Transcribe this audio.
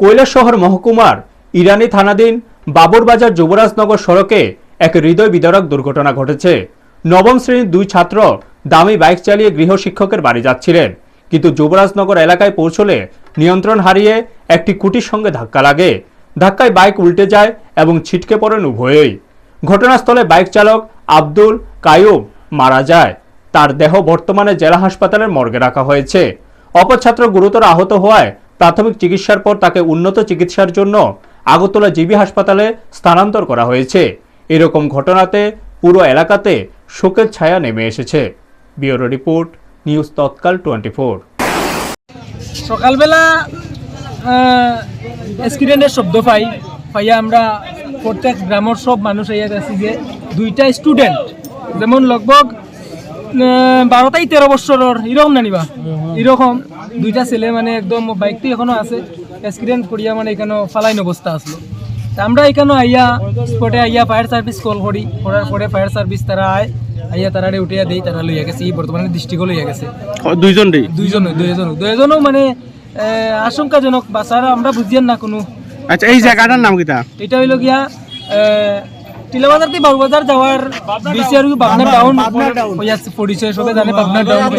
কৈলাসহর মহকুমার ইরানি থানাধীন বাবুরবাজার যুবরাজনগর সড়কে এক হৃদয় বিদারক দুর্ঘটনা ঘটেছে। নবম শ্রেণীর দুই ছাত্র দামি বাইক চালিয়ে গৃহশিক্ষকের বাড়ি যাচ্ছিলেন, কিন্তু যুবরাজনগর এলাকায় পৌঁছলে নিয়ন্ত্রণ হারিয়ে একটি কুটির সঙ্গে ধাক্কা লাগে। ধাক্কায় বাইক উল্টে যায় এবং ছিটকে পড়েন উভয়ই। ঘটনাস্থলে বাইক চালক আব্দুল কায়ুম মারা যায়। তার দেহ বর্তমানে জেলা হাসপাতালের মর্গে রাখা হয়েছে। অপর ছাত্র গুরুতর আহত হওয়ায় প্রাথমিক চিকিৎসার পর তাকে উন্নত চিকিৎসার জন্য আগরতলা জিবি হাসপাতালে স্থানান্তর করা হয়েছে। এরকম ঘটনাতে পুরো এলাকাতে শোকের ছায়া নেমে এসেছে। ব্যুরো রিপোর্ট, নিউজ তৎকাল 24। সকালবেলা অ্যাক্সিডেন্টের শব্দ পাইয়া আমরা প্রত্যেক গ্রামের সব মানুষ আইয়া আছি যে দুইটা স্টুডেন্ট যেমন লগভগ 12-13 বছরের এরকম নানিবা এরকম দুইটা ছেলে মানে একদম বাইকটি এখনো আছে অ্যাক্সিডেন্ট করিয়া মানে এখানে ফালাইন অবস্থা আসলো। আমরা এখানে আইয়া স্পটে আইয়া ফায়ার সার্ভিস কল করার পরে ফায়ার সার্ভিস তারা আইয়া তারারে উঠিয়া দেই, তারা লইয়া গেছে। বর্তমানে ডিস্ট্রিক্টও লইয়া গেছে দুইজনও মানে আশঙ্কাজনক বাসারা আমরা বুঝিয়ান না কোনো। আচ্ছা, এই জায়গাটার নাম কিটা? এটা হইল গিয়া টিলাবাজার থেকে বাবুবাজার যাওয়ার বিসিআর পাবনা টাউন পরিচয় সবাই জানে, পাবনা টাউন।